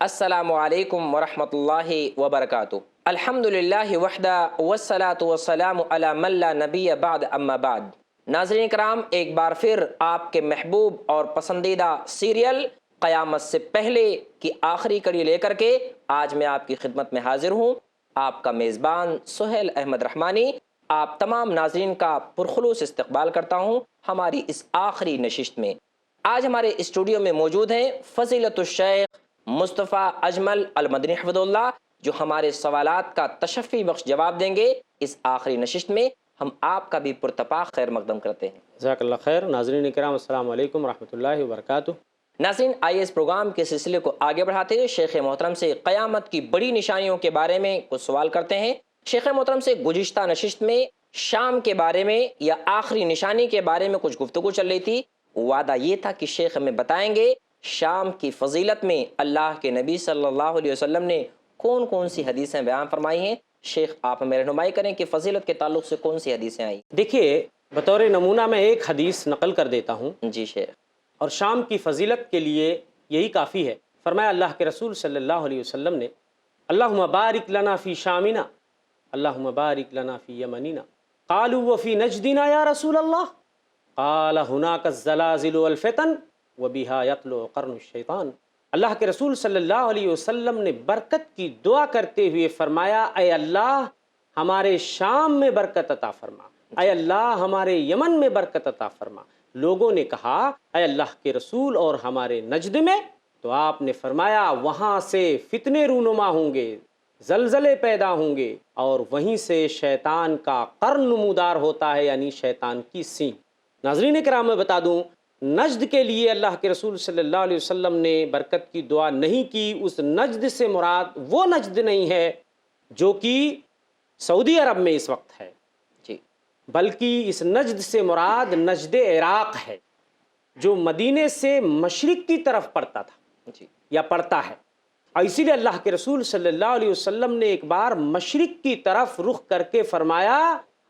السلام علیکم ورحمۃ اللہ وبرکاتہ۔ الحمدللہ وحدہ والصلاة والسلام علی من لا نبی بعد اما بعد۔ ناظرین کرام، ایک بار پھر آپ کے محبوب اور پسندیدہ سیریل قیامت سے پہلے کی آخری کڑی لے کر کے آج میں آپ کی خدمت میں حاضر ہوں، آپ کا میزبان سہیل احمد رحمانی۔ آپ تمام ناظرین کا پرخلوص استقبال کرتا ہوں ہماری اس آخری نشست میں۔ آج ہمارے اسٹوڈیو میں موجود ہیں فضیلت الشیخ مصطفیٰ اجمل المدنی حفظہ اللہ، جو ہمارے سوالات کا تشفی بخش جواب دیں گے۔ اس آخری نشست میں ہم آپ کا بھی پرتپاک خیر مقدم کرتے ہیں۔ جزاک اللہ خیر۔ ناظرین کرام، السلام علیکم ورحمۃ اللہ وبرکاتہ۔ ناظرین، آئیے اس پروگرام کے سلسلے کو آگے بڑھاتے ہوئے شیخ محترم سے قیامت کی بڑی نشانیوں کے بارے میں کچھ سوال کرتے ہیں۔ شیخ محترم سے گزشتہ نشست میں شام کے بارے میں یا آخری نشانی کے بارے میں کچھ گفتگو چل رہی تھی۔ وعدہ یہ تھا کہ شیخ ہمیں بتائیں گے شام کی فضیلت میں اللہ کے نبی صلی اللہ علیہ وسلم نے کون کون سی حدیثیں بیان فرمائی ہیں۔ شیخ، آپ ہمیں رہنمائی کریں کہ فضیلت کے تعلق سے کون سی حدیثیں آئیں۔ دیکھیے، بطور نمونہ میں ایک حدیث نقل کر دیتا ہوں، جی شیخ۔ اور شام کی فضیلت کے لیے یہی کافی ہے۔ فرمایا اللہ کے رسول صلی اللہ علیہ وسلم نے، اللہم بارک لنا فی شامنا، اللہم بارک لنا فی یمننا، قالوا وفی نجدنا یا رسول اللہ، قال ہناک الزلازل والفتن وبها یطلع قرن الشیطان۔ اللہ کے رسول صلی اللہ علیہ وسلم نے برکت کی دعا کرتے ہوئے فرمایا، اے اللہ ہمارے شام میں برکت عطا فرما، اے اللہ ہمارے یمن میں برکت عطا فرما۔ لوگوں نے کہا، اے اللہ کے رسول، اور ہمارے نجد میں؟ تو آپ نے فرمایا، وہاں سے فتنے رونما ہوں گے، زلزلے پیدا ہوں گے، اور وہیں سے شیطان کا قرن نمودار ہوتا ہے، یعنی شیطان کی سینگ۔ ناظرین کرام، میں بتا دوں، نجد کے لیے اللہ کے رسول صلی اللہ علیہ وسلم نے برکت کی دعا نہیں کی۔ اس نجد سے مراد وہ نجد نہیں ہے جو کہ سعودی عرب میں اس وقت ہے، جی، بلکہ اس نجد سے مراد نجد عراق ہے، جو مدینے سے مشرق کی طرف پڑتا تھا، جی، یا پڑتا ہے۔ اور اسی لیے اللہ کے رسول صلی اللہ علیہ وسلم نے ایک بار مشرق کی طرف رخ کر کے فرمایا،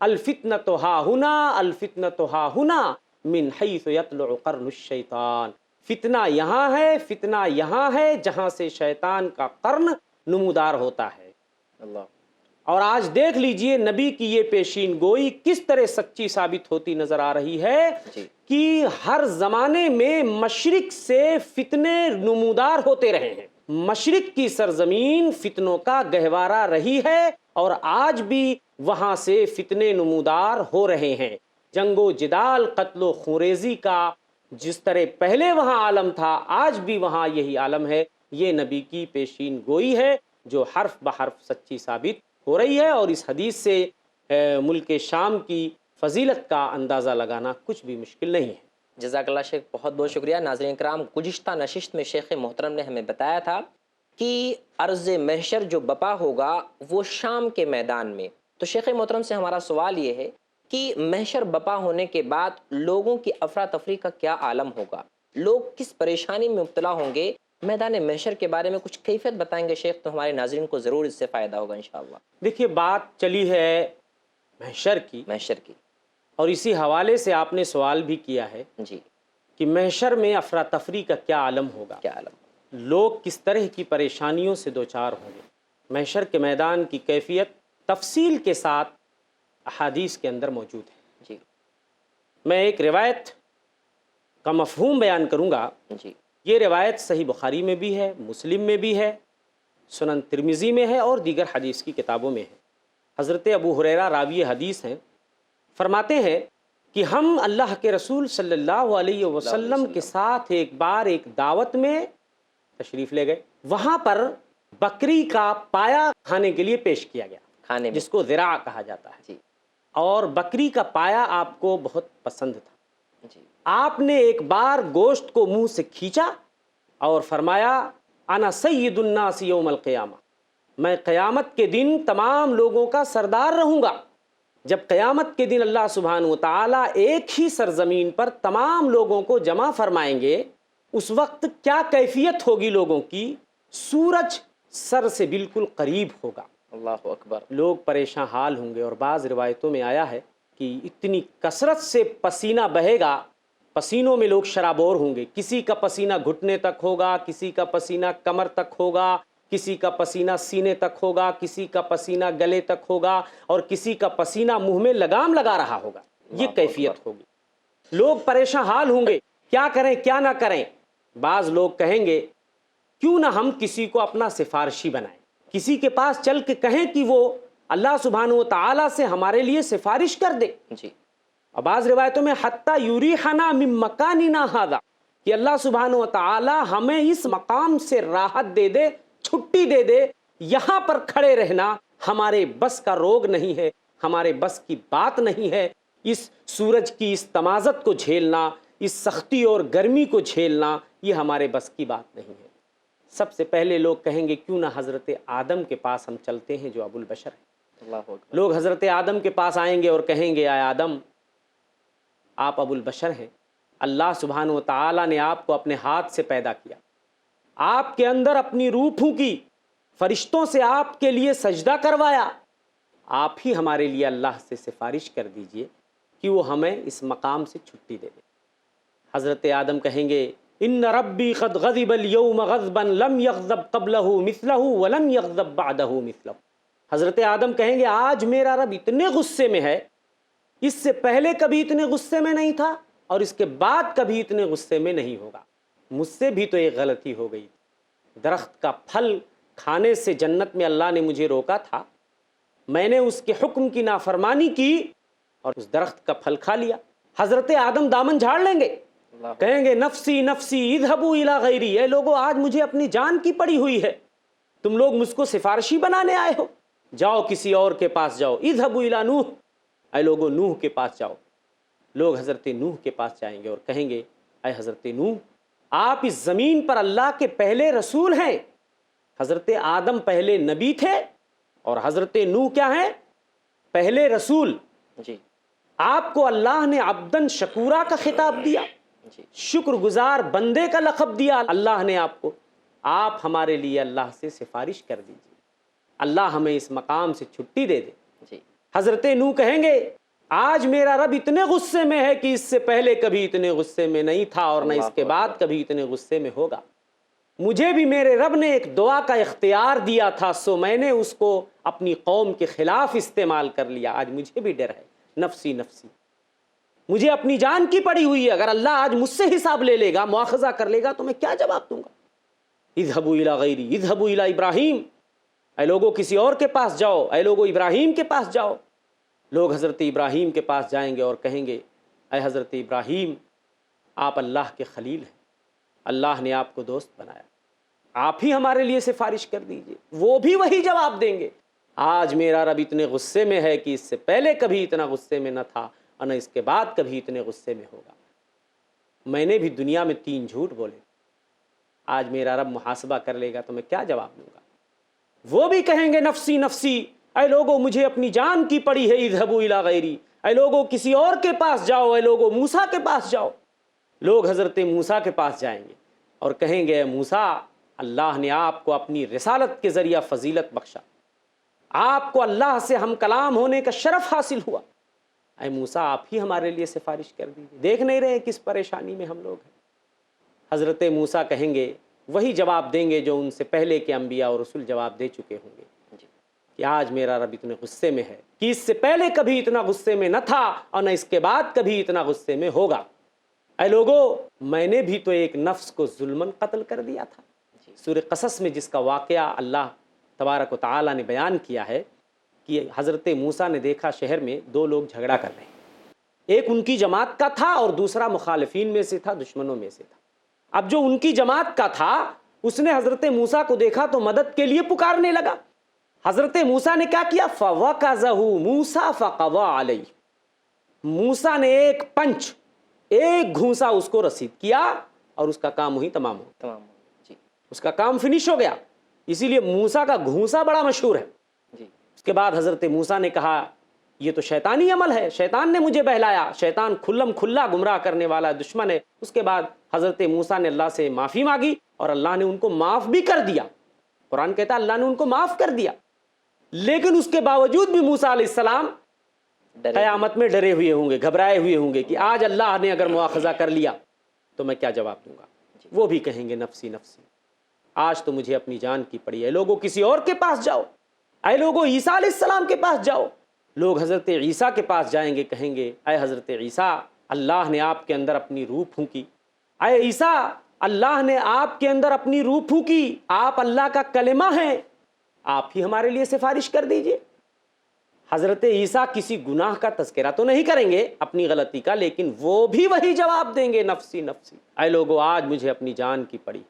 الفتنۃ ہا ہنا، الفتنۃ ہا ہنا من حیث یطلع قرن الشیطان۔ فتنہ یہاں ہے، فتنہ یہاں ہے جہاں سے شیطان کا قرن نمودار ہوتا ہے۔ اللہ۔ اور آج دیکھ لیجئے نبی کی یہ پیشین گوئی کس طرح سچی ثابت ہوتی نظر آ رہی ہے، جی، کہ ہر زمانے میں مشرق سے فتنے نمودار ہوتے رہے ہیں۔ مشرق کی سرزمین فتنوں کا گہوارہ رہی ہے، اور آج بھی وہاں سے فتنے نمودار ہو رہے ہیں۔ جنگ و جدال، قتل و خونریزی کا جس طرح پہلے وہاں عالم تھا، آج بھی وہاں یہی عالم ہے۔ یہ نبی کی پیشین گوئی ہے جو حرف بحرف سچی ثابت ہو رہی ہے، اور اس حدیث سے ملک شام کی فضیلت کا اندازہ لگانا کچھ بھی مشکل نہیں ہے۔ جزاک اللہ شیخ، بہت بہت شکریہ۔ ناظرین کرام، گزشتہ نشست میں شیخ محترم نے ہمیں بتایا تھا کہ ارض محشر جو بپا ہوگا وہ شام کے میدان میں۔ تو شیخ محترم سے ہمارا سوال یہ ہے کہ محشر بپا ہونے کے بعد لوگوں کی افراتفری کا کیا عالم ہوگا، لوگ کس پریشانی میں مبتلا ہوں گے؟ میدان محشر کے بارے میں کچھ کیفیت بتائیں گے شیخ، تو ہمارے ناظرین کو ضرور اس سے فائدہ ہوگا انشاءاللہ۔ دیکھیے، بات چلی ہے محشر کی، اور اسی حوالے سے آپ نے سوال بھی کیا ہے جی، کہ محشر میں افراتفری کا کیا عالم ہوگا، کیا عالم، لوگ کس طرح کی پریشانیوں سے دوچار ہوں گے۔ محشر کے میدان کی کیفیت تفصیل کے ساتھ احادیث کے اندر موجود ہے۔ جی، میں ایک روایت کا مفہوم بیان کروں گا۔ جی، یہ روایت صحیح بخاری میں بھی ہے، مسلم میں بھی ہے، سنن ترمذی میں ہے، اور دیگر حدیث کی کتابوں میں ہے۔ حضرت ابو ہریرہ راوی حدیث ہیں، فرماتے ہیں کہ ہم اللہ کے رسول صلی اللہ علیہ وسلم کے ساتھ ایک بار ایک دعوت میں تشریف لے گئے۔ وہاں پر بکری کا پایا کھانے کے لیے پیش کیا گیا، کھانے میں، جس کو ذراع کہا جاتا ہے، جی، اور بکری کا پایا آپ کو بہت پسند تھا۔ جی، آپ نے ایک بار گوشت کو منہ سے کھینچا اور فرمایا، انا سید الناس یوم القیامہ، میں قیامت کے دن تمام لوگوں کا سردار رہوں گا۔ جب قیامت کے دن اللہ سبحانہ و تعالیٰ ایک ہی سرزمین پر تمام لوگوں کو جمع فرمائیں گے، اس وقت کیا کیفیت ہوگی لوگوں کی؟ سورج سر سے بالکل قریب ہوگا، اللہ اکبر، لوگ پریشان حال ہوں گے، اور بعض روایتوں میں آیا ہے کہ اتنی کثرت سے پسینہ بہے گا پسینوں میں لوگ شرابور ہوں گے. کسی کا پسینہ گھٹنے تک ہوگا, کسی کا پسینہ کمر تک ہوگا, کسی کا پسینہ سینے تک ہوگا, کسی کا پسینہ گلے تک ہوگا, اور کسی کا پسینہ منہ میں لگام لگا رہا ہوگا. یہ کیفیت ہوگی. لوگ پریشان حال ہوں گے, کیا کریں کیا نہ کریں. بعض لوگ کہیں گے کیوں نہ ہم کسی کو اپنا سفارشی بنائیں, کسی کے پاس چل کے کہیں کہ وہ اللہ سبحانہ و تعالیٰ سے ہمارے لیے سفارش کر دے. جی. اور بعض روایتوں میں حتیٰ یریحنا من مکاننا ھذا, کہ اللہ سبحانہ و تعالیٰ ہمیں اس مقام سے راحت دے دے, چھٹی دے دے. یہاں پر کھڑے رہنا ہمارے بس کا روگ نہیں ہے, ہمارے بس کی بات نہیں ہے. اس سورج کی اس تمازت کو جھیلنا, اس سختی اور گرمی کو جھیلنا, یہ ہمارے بس کی بات نہیں ہے. سب سے پہلے لوگ کہیں گے کیوں نہ حضرت آدم کے پاس ہم چلتے ہیں جو ابو البشر ہے. اللہ اکبر. لوگ حضرت آدم کے پاس آئیں گے اور کہیں گے اے آدم, آپ ابو البشر ہیں, اللہ سبحانہ و تعالیٰ نے آپ کو اپنے ہاتھ سے پیدا کیا, آپ کے اندر اپنی روح پھونکی, فرشتوں سے آپ کے لیے سجدہ کروایا, آپ ہی ہمارے لیے اللہ سے سفارش کر دیجئے کہ وہ ہمیں اس مقام سے چھٹی دے دے. حضرت آدم کہیں گے ان ربی قد غضب اليوم غضبا لم یغضب قبلہ مثلہ ولم یغضب بعدہ مثلہ. حضرت آدم کہیں گے آج میرا رب اتنے غصے میں ہے, اس سے پہلے کبھی اتنے غصے میں نہیں تھا اور اس کے بعد کبھی اتنے غصے میں نہیں ہوگا. مجھ سے بھی تو ایک غلطی ہو گئی, درخت کا پھل کھانے سے جنت میں اللہ نے مجھے روکا تھا, میں نے اس کے حکم کی نافرمانی کی اور اس درخت کا پھل کھا لیا. حضرت آدم دامن جھاڑ لیں گے, کہیں گے نفسی نفسی اذهبوا الی غیری, اے لوگو آج مجھے اپنی جان کی پڑی ہوئی ہے, تم لوگ مجھ کو سفارشی بنانے آئے ہو, جاؤ کسی اور کے پاس جاؤ. اذهبوا الی نوح, اے لوگو نوح کے پاس جاؤ. لوگ حضرت نوح کے پاس جائیں گے اور کہیں گے اے حضرت نوح, آپ اس زمین پر اللہ کے پہلے رسول ہیں. حضرت آدم پہلے نبی تھے اور حضرت نوح کیا ہیں, پہلے رسول. جی. آپ کو اللہ نے عبدن شکورا کا خطاب دیا, جی. شکر گزار بندے کا لقب دیا اللہ نے آپ کو. آپ ہمارے لیے اللہ سے سفارش کر دیجیے, اللہ ہمیں اس مقام سے چھٹی دے دے. جی. حضرت نوح کہیں گے آج میرا رب اتنے غصے میں ہے کہ اس سے پہلے کبھی اتنے غصے میں نہیں تھا اور نہ اس کے بعد کبھی اتنے غصے میں ہوگا. مجھے بھی میرے رب نے ایک دعا کا اختیار دیا تھا, سو میں نے اس کو اپنی قوم کے خلاف استعمال کر لیا. آج مجھے بھی ڈر ہے, نفسی نفسی, مجھے اپنی جان کی پڑی ہوئی ہے. اگر اللہ آج مجھ سے حساب لے لے گا, مواخذہ کر لے گا, تو میں کیا جواب دوں گا. اذهبوا الی غیری اذهبوا الی ابراہیم, اے لوگوں کسی اور کے پاس جاؤ, اے لوگوں ابراہیم کے پاس جاؤ. لوگ حضرت ابراہیم کے پاس جائیں گے اور کہیں گے اے حضرت ابراہیم, آپ اللہ کے خلیل ہیں, اللہ نے آپ کو دوست بنایا, آپ ہی ہمارے لیے سفارش کر دیجئے. وہ بھی وہی جواب دیں گے آج میرا رب اتنے غصے میں ہے کہ اس سے پہلے کبھی اتنا غصے میں نہ تھا اور نہ اس کے بعد کبھی اتنے غصے میں ہوگا. میں نے بھی دنیا میں 3 جھوٹ بولے, آج میرا رب محاسبہ کر لے گا تو میں کیا جواب دوں گا. وہ بھی کہیں گے نفسی نفسی, اے لوگوں مجھے اپنی جان کی پڑی ہے, اذهبوا الی غیری, اے لوگوں کسی اور کے پاس جاؤ, اے لوگوں موسیٰ کے پاس جاؤ. لوگ حضرت موسیٰ کے پاس جائیں گے اور کہیں گے اے موسیٰ, اللہ نے آپ کو اپنی رسالت کے ذریعہ فضیلت بخشا, آپ کو اللہ سے ہم کلام ہونے کا شرف حاصل ہوا, اے موسیٰ آپ ہی ہمارے لیے سفارش کر دیجیے. دیکھ نہیں رہے کس پریشانی میں ہم لوگ ہیں. حضرت موسیٰ کہیں گے, وہی جواب دیں گے جو ان سے پہلے کے انبیاء اور رسول جواب دے چکے ہوں گے, کہ آج میرا رب اتنے غصے میں ہے کہ اس سے پہلے کبھی اتنا غصے میں نہ تھا اور نہ اس کے بعد کبھی اتنا غصے میں ہوگا. اے لوگو, میں نے بھی تو ایک نفس کو ظلماً قتل کر دیا تھا. سورہ قصص میں جس کا واقعہ اللہ تبارک و تعالیٰ نے بیان کیا ہے کہ حضرت موسیٰ نے دیکھا شہر میں 2 لوگ جھگڑا کر رہے ہیں, ایک ان کی جماعت کا تھا اور دوسرا مخالفین میں سے تھا, دشمنوں میں سے تھا. اب جو ان کی جماعت کا تھا اس نے حضرت موسیٰ کو دیکھا تو مدد کے لیے پکارنے لگا. حضرت موسیٰ نے کیا کیا, فَوَكَزَهُ مُوسَىٰ فَقَضَىٰ عَلَيْهِ, موسیٰ نے ایک پنچ, ایک گھونسا اس کو رسید کیا اور اس کا کام وہیں تمام ہو گیا. جی. اس کا کام فنش ہو گیا. اسی لیے موسیٰ کا گھونسا بڑا مشہور ہے. جی. اس کے بعد حضرت موسیٰ نے کہا یہ تو شیطانی عمل ہے, شیطان نے مجھے بہلایا, شیطان کھلم کھلا گمراہ کرنے والا دشمن ہے. اس کے بعد حضرت موسیٰ نے اللہ سے معافی مانگی اور اللہ نے ان کو معاف بھی کر دیا. قرآن کہتا ہے اللہ نے ان کو معاف کر دیا. لیکن اس کے باوجود بھی موسیٰ علیہ السلام قیامت میں ڈرے ہوئے ہوں گے، گھبرائے ہوئے ہوں گے کہ آج اللہ نے اگر مواخذہ کر لیا تو میں کیا جواب دوں گا۔ وہ بھی کہیں گے نفسی نفسی، آج تو مجھے اپنی جان کی پڑی ہے۔ لوگوں کسی اور کے پاس جاؤ، اے لوگوں عیسیٰ علیہ السلام کے پاس جاؤ۔ لوگ حضرت عیسیٰ کے پاس جائیں گے، کہیں گے اے حضرت عیسیٰ، اللہ نے آپ کے اندر اپنی روح پھونکی، اے عیسیٰ اللہ نے آپ کے اندر اپنی روح پھونکی، آپ اللہ کا کلمہ ہیں، آپ ہی ہمارے لیے سفارش کر دیجئے۔ حضرت عیسیٰ کسی گناہ کا تذکرہ تو نہیں کریں گے اپنی غلطی کا، لیکن وہ بھی وہی جواب دیں گے نفسی نفسی، اے لوگوں آج مجھے اپنی جان کی پڑی،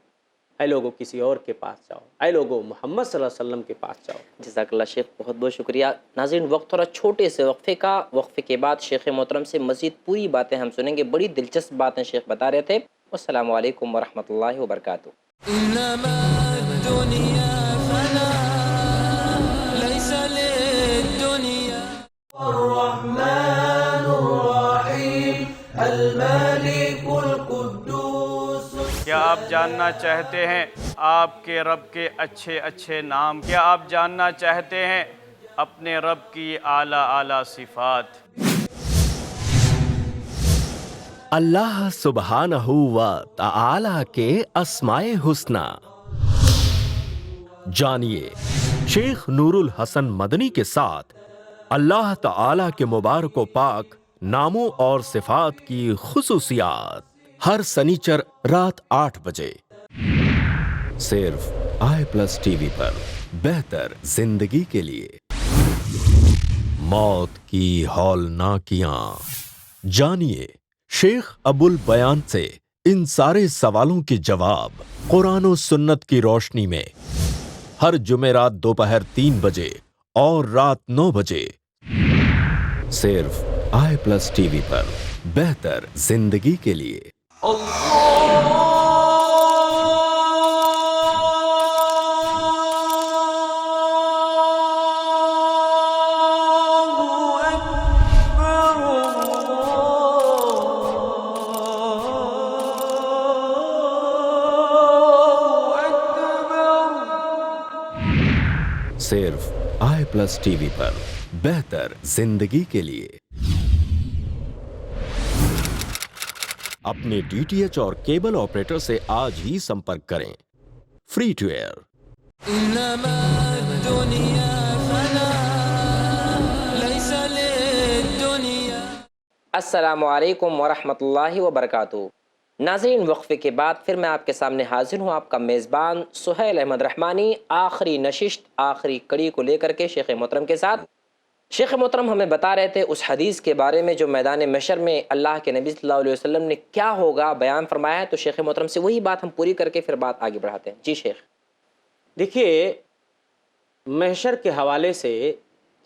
اے لوگوں کسی اور کے پاس جاؤ، اے لوگوں محمد صلی اللہ علیہ وسلم کے پاس جاؤ۔ جزاک اللہ شیخ، بہت بہت شکریہ۔ ناظرین وقت تھوڑا چھوٹے سے وقفے کا، وقفے کے بعد شیخ محترم سے مزید پوری باتیں ہم سنیں گے، بڑی دلچسپ باتیں شیخ بتا رہے تھے۔ السلام علیکم ورحمۃ اللہ وبرکاتہ۔ إنما الدنيا فنا ليس للدنيا الرحمن الرحيم الملك القدوس۔ کیا آپ جاننا چاہتے ہیں آپ کے رب کے اچھے اچھے نام؟ کیا آپ جاننا چاہتے ہیں اپنے رب کی اعلیٰ اعلیٰ صفات؟ اللہ سبحانہ و تعالی کے اسماء حسنی جانیے شیخ نور الحسن مدنی کے ساتھ اللہ تعالی کے مبارک و پاک ناموں اور صفات کی خصوصیات، ہر سنیچر رات 8 بجے صرف i+TV پر، بہتر زندگی کے لیے۔ موت کی ہولناکیاں جانیے شیخ ابو البیان سے ان سارے سوالوں کے جواب قرآن و سنت کی روشنی میں، ہر جمعرات دوپہر 3 بجے اور رات 9 بجے صرف i+TV پر، بہتر زندگی کے لیے۔ صرف i+TV پر، بہتر زندگی کے لیے۔ اپنے DTH اور کیبل آپریٹر سے آج ہی سمپرک کریں۔ Free to air. إنما الدنيا فنا ليس للدنيا۔ السلام علیکم ورحمۃ اللہ وبرکاتہ۔ ناظرین وقفے کے بعد پھر میں آپ کے سامنے حاضر ہوں، آپ کا میزبان سہیل احمد رحمانی، آخری نشست، آخری کڑی کو لے کر کے شیخ محترم کے ساتھ۔ شیخ محترم ہمیں بتا رہے تھے اس حدیث کے بارے میں جو میدان محشر میں اللہ کے نبی صلی اللہ علیہ وسلم نے کیا ہوگا بیان فرمایا ہے، تو شیخ محترم سے وہی بات ہم پوری کر کے پھر بات آگے بڑھاتے ہیں۔ جی شیخ۔ دیکھیے محشر کے حوالے سے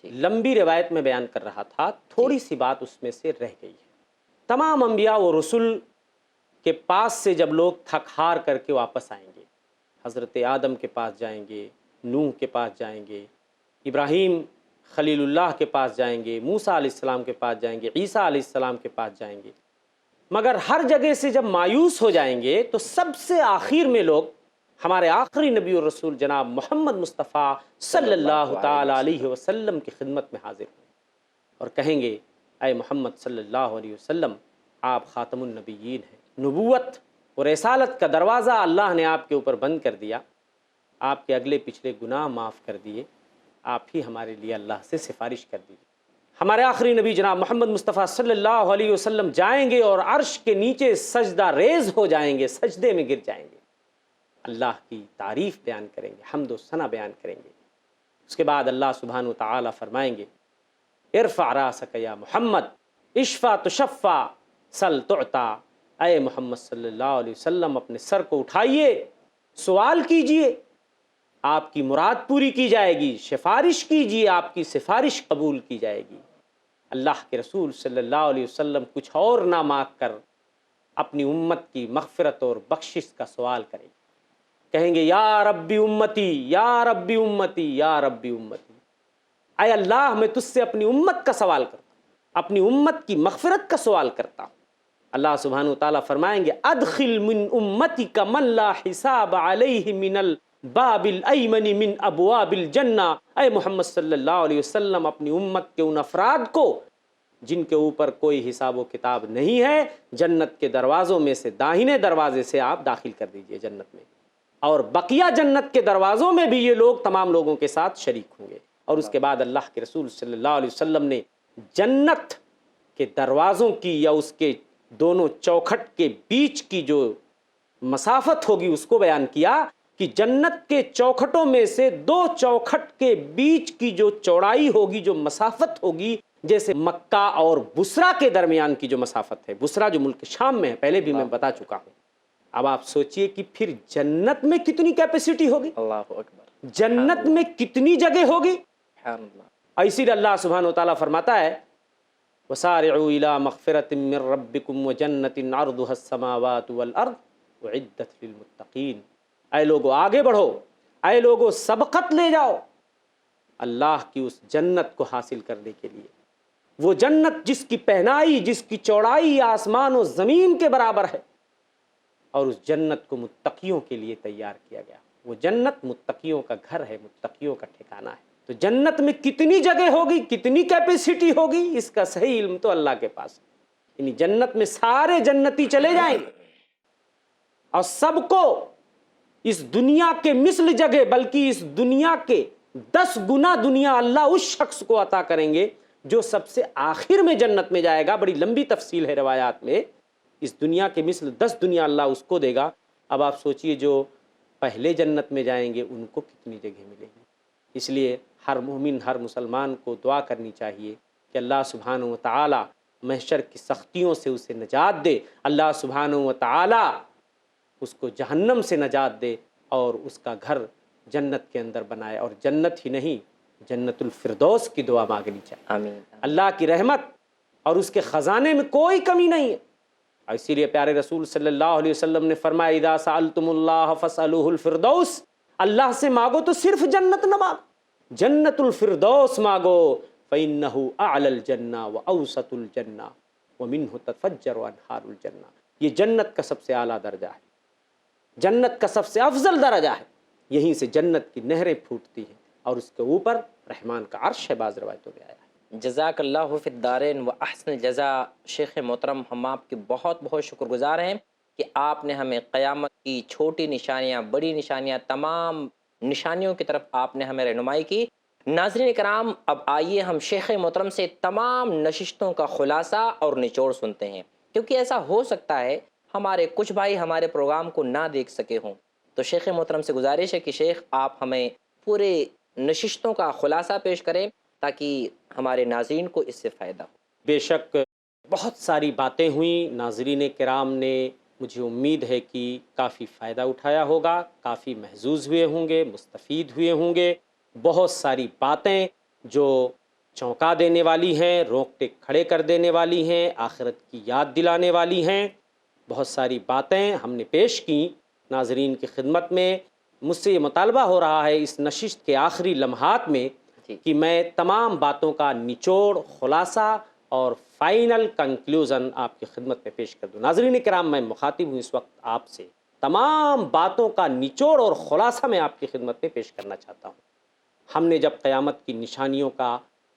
لمبی روایت میں بیان کر رہا تھا، تھوڑی سی بات اس میں سے رہ گئی ہے۔ تمام انبیاء و رسول کے پاس سے جب لوگ تھک ہار کر کے واپس آئیں گے، حضرت آدم کے پاس جائیں گے، نوح کے پاس جائیں گے، ابراہیم خلیل اللہ کے پاس جائیں گے، موسیٰ علیہ السلام کے پاس جائیں گے، عیسیٰ علیہ السلام کے پاس جائیں گے، مگر ہر جگہ سے جب مایوس ہو جائیں گے تو سب سے آخر میں لوگ ہمارے آخری نبی اور رسول جناب محمد مصطفیٰ صلی اللہ تعالی علیہ وسلم کی خدمت میں حاضر ہوں اور کہیں گے اے محمد صلی اللہ علیہ وسلم، آپ خاتم النبیین ہیں، نبوت اور رسالت کا دروازہ اللہ نے آپ کے اوپر بند کر دیا، آپ کے اگلے پچھلے گناہ معاف کر دیے، آپ ہی ہمارے لیے اللہ سے سفارش کر دیجیے۔ ہمارے آخری نبی جناب محمد مصطفیٰ صلی اللہ علیہ وسلم جائیں گے اور عرش کے نیچے سجدہ ریز ہو جائیں گے، سجدے میں گر جائیں گے، اللہ کی تعریف بیان کریں گے، حمد و ثنا بیان کریں گے۔ اس کے بعد اللہ سبحانہ و تعالیٰ فرمائیں گے ارفع راسک یا محمد اشفع تشفع سل تعطا، اے محمد صلی اللہ علیہ وسلم اپنے سر کو اٹھائیے، سوال کیجئے، آپ کی مراد پوری کی جائے گی، سفارش کیجئے، آپ کی سفارش قبول کی جائے گی۔ اللہ کے رسول صلی اللہ علیہ وسلم کچھ اور نہ مانگ کر اپنی امت کی مغفرت اور بخشش کا سوال کریں گے، کہیں گے یا ربی امتی یا ربی امتی یا ربی امتی، اے اللہ میں تجھ سے اپنی امت کا سوال کرتا ہوں، اپنی امت کی مغفرت کا سوال کرتا ہوں۔ اللہ سبحانہ وتعالیٰ فرمائیں گے ادخل من امتک من لا حساب علیہ من الباب الایمن من ابواب الجنہ، اے محمد صلی اللہ علیہ وسلم اپنی امت کے ان افراد کو جن کے اوپر کوئی حساب و کتاب نہیں ہے، جنت کے دروازوں میں سے داہنے دروازے سے آپ داخل کر دیجئے جنت میں، اور بقیہ جنت کے دروازوں میں بھی یہ لوگ تمام لوگوں کے ساتھ شریک ہوں گے۔ اور اس کے بعد اللہ کے رسول صلی اللہ علیہ وسلم نے جنت کے دروازوں کی یا اس کے دونوں چوکھٹ کے بیچ کی جو مسافت ہوگی اس کو بیان کیا کہ جنت کے چوکھٹوں میں سے دو چوکھٹ کے بیچ کی جو چوڑائی ہوگی، جو مسافت ہوگی، جیسے مکہ اور بصرہ کے درمیان کی جو مسافت ہے، بصرہ جو ملک شام میں ہے، پہلے بھی میں بتا چکا ہوں۔ اب آپ سوچئے کہ پھر جنت میں کتنی کیپیسٹی ہوگی، اللہ اکبر، جنت میں کتنی جگہ ہوگی۔ سبحان اللہ۔ اور اسی لیے اللہ سبحانہ وتعالیٰ فرماتا ہے وَسَارِعُوا إِلَىٰ مَغْفِرَةٍ مِّن رَبِّكُمْ وَجَنَّةٍ عَرْضُهَا السَّمَاوَاتُ وَالْأَرْضُ أُعِدَّتْ لِلْمُتَّقِينَ۔ اے لوگو آگے بڑھو، اے لوگو سبقت لے جاؤ اللہ کی اس جنت کو حاصل کرنے کے لیے، وہ جنت جس کی پہنائی، جس کی چوڑائی آسمان و زمین کے برابر ہے، اور اس جنت کو متقیوں کے لیے تیار کیا گیا۔ وہ جنت متقیوں کا گھر ہے، متقیوں کا ٹھکانہ ہے۔ تو جنت میں کتنی جگہ ہوگی، کتنی کیپیسٹی ہوگی، اس کا صحیح علم تو اللہ کے پاس ہے۔ یعنی جنت میں سارے جنتی چلے جائیں گے اور سب کو اس دنیا کے مثل جگہ، بلکہ اس دنیا کے 10 گنا دنیا اللہ اس شخص کو عطا کریں گے جو سب سے آخر میں جنت میں جائے گا۔ بڑی لمبی تفصیل ہے روایات میں، اس دنیا کے مثل 10 دنیا اللہ اس کو دے گا۔ اب آپ سوچئے جو پہلے جنت میں جائیں گے ان کو کتنی جگہ ملے گی۔ اس لیے ہر مومن، ہر مسلمان کو دعا کرنی چاہیے کہ اللہ سبحانہ و تعالی محشر کی سختیوں سے اسے نجات دے، اللہ سبحانہ و تعالی اس کو جہنم سے نجات دے اور اس کا گھر جنت کے اندر بنائے، اور جنت ہی نہیں جنت الفردوس کی دعا مانگنی چاہیے۔ آمین۔ اللہ کی رحمت اور اس کے خزانے میں کوئی کمی نہیں ہے۔ اور اسی لیے پیارے رسول صلی اللہ علیہ وسلم نے فرمایا اذا سألتم اللہ فاسألوہ الفردوس، اللہ سے مانگو تو صرف جنت نہ مانگو، جنت الفردوس مانگو، فإنہ اعلی الجنہ واوسط الجنہ ومنہ تفجر انہار الجنہ۔ یہ جنت کا سب سے اعلیٰ درجہ ہے، جنت کا سب سے افضل درجہ ہے، یہیں سے جنت کی نہریں پھوٹتی ہیں، اور اس کے اوپر رحمان کا عرش ہے، بعض روایتوں میں آیا ہے۔ جزاک اللہ فی الدارین و احسن الجزا۔ شیخ محترم، ہم آپ کے بہت بہت شکر گزار ہیں کہ آپ نے ہمیں قیامت کی چھوٹی نشانیاں، بڑی نشانیاں، تمام نشانیوں کی طرف آپ نے ہمیں رہنمائی کی۔ ناظرین کرام، اب آئیے ہم شیخ محترم سے تمام نشستوں کا خلاصہ اور نچوڑ سنتے ہیں، کیونکہ ایسا ہو سکتا ہے ہمارے کچھ بھائی ہمارے پروگرام کو نہ دیکھ سکے ہوں۔ تو شیخ محترم سے گزارش ہے کہ شیخ آپ ہمیں پورے نشستوں کا خلاصہ پیش کریں تاکہ ہمارے ناظرین کو اس سے فائدہ ہو۔ بے شک بہت ساری باتیں ہوئیں، ناظرین کرام نے، مجھے امید ہے کہ کافی فائدہ اٹھایا ہوگا، کافی محظوظ ہوئے ہوں گے، مستفید ہوئے ہوں گے۔ بہت ساری باتیں جو چونکا دینے والی ہیں، روکتے کھڑے کر دینے والی ہیں، آخرت کی یاد دلانے والی ہیں، بہت ساری باتیں ہم نے پیش کی ناظرین کی خدمت میں۔ مجھ سے یہ مطالبہ ہو رہا ہے اس نشست کے آخری لمحات میں کہ میں تمام باتوں کا نچوڑ، خلاصہ اور فائنل کنکلوژن آپ کی خدمت میں پیش کر دوں۔ ناظرین کرام، میں مخاطب ہوں اس وقت آپ سے، تمام باتوں کا نچوڑ اور خلاصہ میں آپ کی خدمت میں پیش کرنا چاہتا ہوں۔ ہم نے جب قیامت کی نشانیوں کا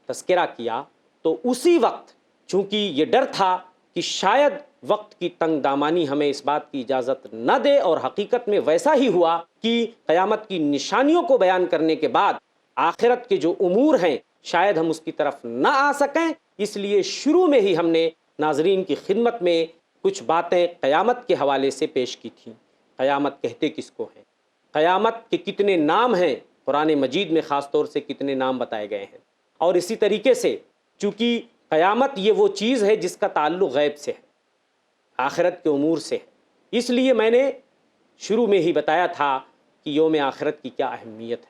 تذکرہ کیا تو اسی وقت چونکہ یہ ڈر تھا کہ شاید وقت کی تنگ دامانی ہمیں اس بات کی اجازت نہ دے، اور حقیقت میں ویسا ہی ہوا کہ قیامت کی نشانیوں کو بیان کرنے کے بعد آخرت کے جو امور ہیں شاید ہم اس کی طرف نہ آ سکیں، اس لیے شروع میں ہی ہم نے ناظرین کی خدمت میں کچھ باتیں قیامت کے حوالے سے پیش کی تھیں۔ قیامت کہتے کس کو ہیں، قیامت کے کتنے نام ہیں، قرآن مجید میں خاص طور سے کتنے نام بتائے گئے ہیں، اور اسی طریقے سے چونکہ قیامت یہ وہ چیز ہے جس کا تعلق غیب سے ہے، آخرت کے امور سے ہے، اس لیے میں نے شروع میں ہی بتایا تھا کہ یوم آخرت کی کیا اہمیت ہے،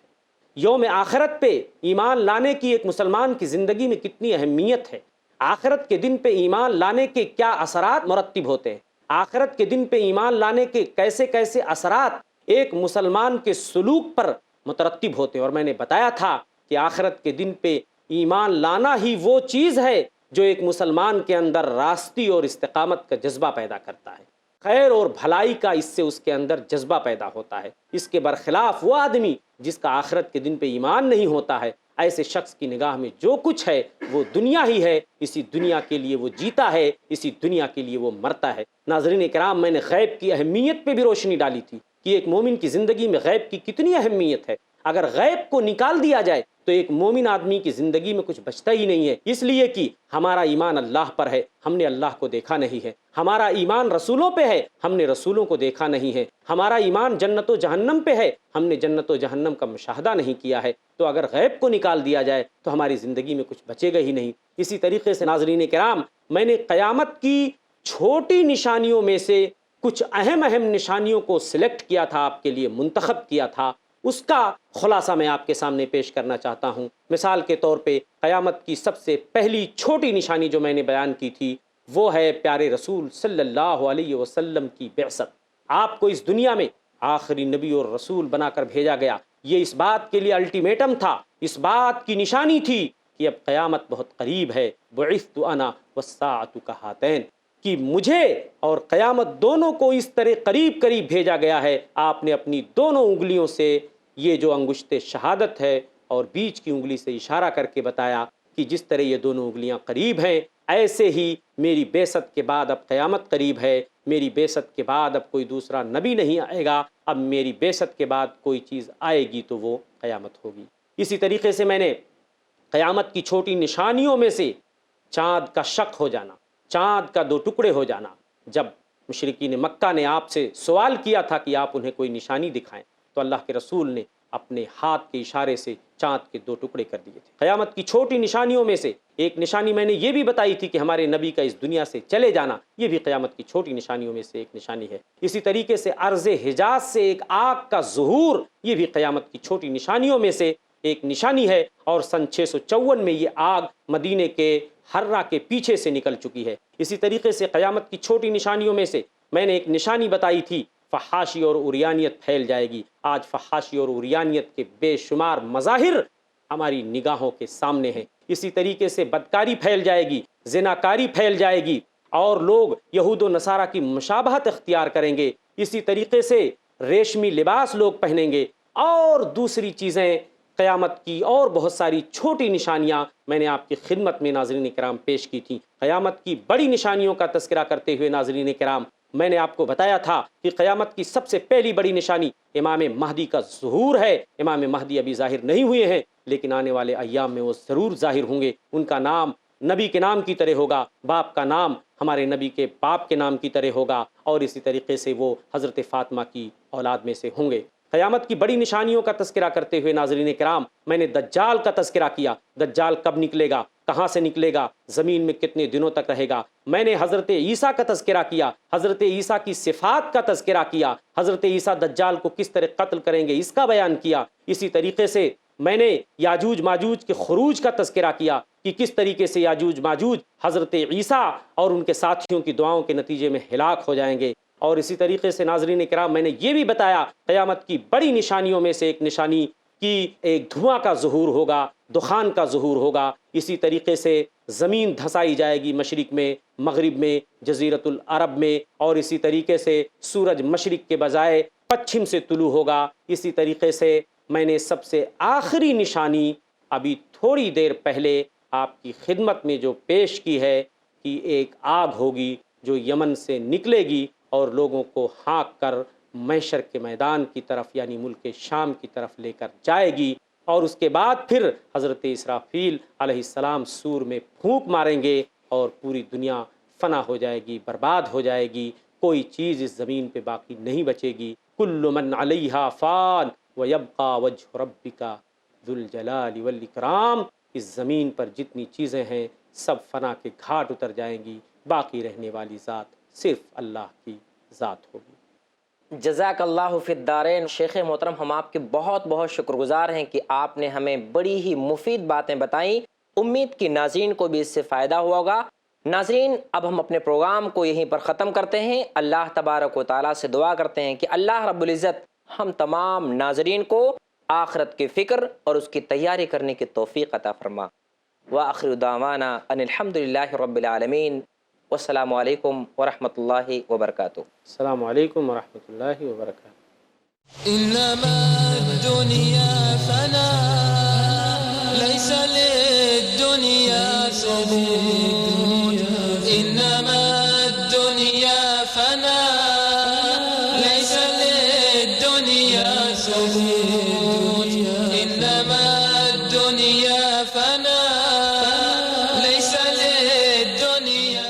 یوم آخرت پہ ایمان لانے کی ایک مسلمان کی زندگی میں کتنی اہمیت ہے، آخرت کے دن پہ ایمان لانے کے کیا اثرات مرتب ہوتے ہیں، آخرت کے دن پہ ایمان لانے کے کیسے کیسے اثرات ایک مسلمان کے سلوک پر مترتب ہوتے ہیں، اور میں نے بتایا تھا کہ آخرت کے دن پہ ایمان لانا ہی وہ چیز ہے جو ایک مسلمان کے اندر راستی اور استقامت کا جذبہ پیدا کرتا ہے، خیر اور بھلائی کا اس سے اس کے اندر جذبہ پیدا ہوتا ہے۔ اس کے برخلاف وہ آدمی جس کا آخرت کے دن پہ ایمان نہیں ہوتا ہے، ایسے شخص کی نگاہ میں جو کچھ ہے وہ دنیا ہی ہے، اسی دنیا کے لیے وہ جیتا ہے، اسی دنیا کے لیے وہ مرتا ہے۔ ناظرین کرام، میں نے غیب کی اہمیت پہ بھی روشنی ڈالی تھی کہ ایک مومن کی زندگی میں غیب کی کتنی اہمیت ہے۔ اگر غیب کو نکال دیا جائے تو ایک مومن آدمی کی زندگی میں کچھ بچتا ہی نہیں ہے، اس لیے کہ ہمارا ایمان اللہ پر ہے، ہم نے اللہ کو دیکھا نہیں ہے، ہمارا ایمان رسولوں پہ ہے، ہم نے رسولوں کو دیکھا نہیں ہے، ہمارا ایمان جنت و جہنم پہ ہے، ہم نے جنت و جہنم کا مشاہدہ نہیں کیا ہے۔ تو اگر غیب کو نکال دیا جائے تو ہماری زندگی میں کچھ بچے گا ہی نہیں۔ اسی طریقے سے ناظرین کرام، میں نے قیامت کی چھوٹی نشانیوں میں سے کچھ اہم نشانیوں کو سلیکٹ کیا تھا، آپ کے لیے منتخب کیا تھا، اس کا خلاصہ میں آپ کے سامنے پیش کرنا چاہتا ہوں۔ مثال کے طور پہ قیامت کی سب سے پہلی چھوٹی نشانی جو میں نے بیان کی تھی وہ ہے پیارے رسول صلی اللہ علیہ وسلم کی بعثت۔ آپ کو اس دنیا میں آخری نبی اور رسول بنا کر بھیجا گیا۔ یہ اس بات کے لیے الٹیمیٹم تھا، اس بات کی نشانی تھی کہ اب قیامت بہت قریب ہے۔ بعثت انا والساعۃ کہاتین، کہ مجھے اور قیامت دونوں کو اس طرح قریب قریب بھیجا گیا ہے۔ آپ نے اپنی دونوں انگلیوں سے یہ جو انگشت شہادت ہے اور بیچ کی انگلی سے اشارہ کر کے بتایا کہ جس طرح یہ دونوں انگلیاں قریب ہیں، ایسے ہی میری بعثت کے بعد اب قیامت قریب ہے۔ میری بعثت کے بعد اب کوئی دوسرا نبی نہیں آئے گا، اب میری بعثت کے بعد کوئی چیز آئے گی تو وہ قیامت ہوگی۔ اسی طریقے سے میں نے قیامت کی چھوٹی نشانیوں میں سے چاند کا شق ہو جانا، چاند کا دو ٹکڑے ہو جانا۔ جب مشرکین مکہ نے آپ سے سوال کیا تھا کہ آپ انہیں کوئی نشانی دکھائیں تو اللہ کے رسول نے اپنے ہاتھ کے اشارے سے چاند کے دو ٹکڑے کر دیے تھے۔ قیامت کی چھوٹی نشانیوں میں سے ایک نشانی میں نے یہ بھی بتائی تھی کہ ہمارے نبی کا اس دنیا سے چلے جانا، یہ بھی قیامت کی چھوٹی نشانیوں میں سے ایک نشانی ہے۔ اسی طریقے سے ارض حجاز سے ایک آگ کا ظہور، یہ بھی قیامت کی چھوٹی نشانیوں میں سے ایک نشانی ہے، اور سن 654 میں یہ آگ مدینے کے ہرہ کے پیچھے سے نکل چکی ہے۔ اسی طریقے سے قیامت کی چھوٹی نشانیوں میں سے میں نے ایک نشانی بتائی تھی، فحاشی اور عریانیت پھیل جائے گی۔ آج فحاشی اور عریانیت کے بے شمار مظاہر ہماری نگاہوں کے سامنے ہیں۔ اسی طریقے سے بدکاری پھیل جائے گی، زناکاری پھیل جائے گی، اور لوگ یہود و نصارہ کی مشابہت اختیار کریں گے۔ اسی طریقے سے ریشمی لباس لوگ پہنیں گے، اور دوسری چیزیں قیامت کی اور بہت ساری چھوٹی نشانیاں میں نے آپ کی خدمت میں ناظرین کرام پیش کی تھیں۔ قیامت کی بڑی نشانیوں کا تذکرہ کرتے ہوئے ناظرین کرام، میں نے آپ کو بتایا تھا کہ قیامت کی سب سے پہلی بڑی نشانی امام مہدی کا ظہور ہے۔ امام مہدی ابھی ظاہر نہیں ہوئے ہیں، لیکن آنے والے ایام میں وہ ضرور ظاہر ہوں گے۔ ان کا نام نبی کے نام کی طرح ہوگا، باپ کا نام ہمارے نبی کے باپ کے نام کی طرح ہوگا، اور اسی طریقے سے وہ حضرت فاطمہ کی اولاد میں سے ہوں گے۔ قیامت کی بڑی نشانیوں کا تذکرہ کرتے ہوئے ناظرین کرام، میں نے دجال کا تذکرہ کیا۔ دجال کب نکلے گا، کہاں سے نکلے گا، زمین میں کتنے دنوں تک رہے گا۔ میں نے حضرت عیسیٰ کا تذکرہ کیا، حضرت عیسیٰ کی صفات کا تذکرہ کیا، حضرت عیسیٰ دجال کو کس طرح قتل کریں گے اس کا بیان کیا۔ اسی طریقے سے میں نے یاجوج ماجوج کے خروج کا تذکرہ کیا کہ کس طریقے سے یاجوج ماجوج حضرت عیسیٰ اور ان کے ساتھیوں کی دعاؤں کے نتیجے میں ہلاک ہو جائیں گے۔ اور اسی طریقے سے ناظرین کرام، میں نے یہ بھی بتایا قیامت کی بڑی نشانیوں میں سے ایک نشانی کہ ایک دھواں کا ظہور ہوگا، دخان کا ظہور ہوگا۔ اسی طریقے سے زمین دھسائی جائے گی، مشرق میں، مغرب میں، جزیرۃ العرب میں، اور اسی طریقے سے سورج مشرق کے بجائے پچھم سے طلوع ہوگا۔ اسی طریقے سے میں نے سب سے آخری نشانی ابھی تھوڑی دیر پہلے آپ کی خدمت میں جو پیش کی ہے کہ ایک آگ ہوگی جو یمن سے نکلے گی اور لوگوں کو ہانک کر محشر کے میدان کی طرف یعنی ملک شام کی طرف لے کر جائے گی، اور اس کے بعد پھر حضرت اسرافیل علیہ السلام سور میں پھونک ماریں گے اور پوری دنیا فنا ہو جائے گی، برباد ہو جائے گی، کوئی چیز اس زمین پہ باقی نہیں بچے گی۔ کل من علیہا فان ویبقى وجہ ربک ذو الجلال والاکرام، اس زمین پر جتنی چیزیں ہیں سب فنا کے گھاٹ اتر جائیں گی، باقی رہنے والی ذات صرف اللہ کی ذات ہوگی۔ جزاک اللہ فی الدارین۔ شیخ محترم، ہم آپ کے بہت بہت شکر گزار ہیں کہ آپ نے ہمیں بڑی ہی مفید باتیں بتائیں۔ امید کی ناظرین کو بھی اس سے فائدہ ہوا ہوگا۔ ناظرین، اب ہم اپنے پروگرام کو یہیں پر ختم کرتے ہیں۔ اللہ تبارک و تعالیٰ سے دعا کرتے ہیں کہ اللہ رب العزت ہم تمام ناظرین کو آخرت کی فکر اور اس کی تیاری کرنے کی توفیق عطا فرما۔ وآخر دعوانا ان الحمد للہ رب العالمین، والسلام علیکم ورحمۃ اللہ وبرکاتہ۔ السلام علیکم ورحمۃ اللہ وبرکاتہ۔ إنما الدنيا فنا ليس للدنيا ثبوت إنما الدنيا فناء ليس للدنيا ثبوت إنما الدنيا فناء ليس للدنيا.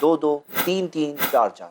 2-2, 3-3, 4-4,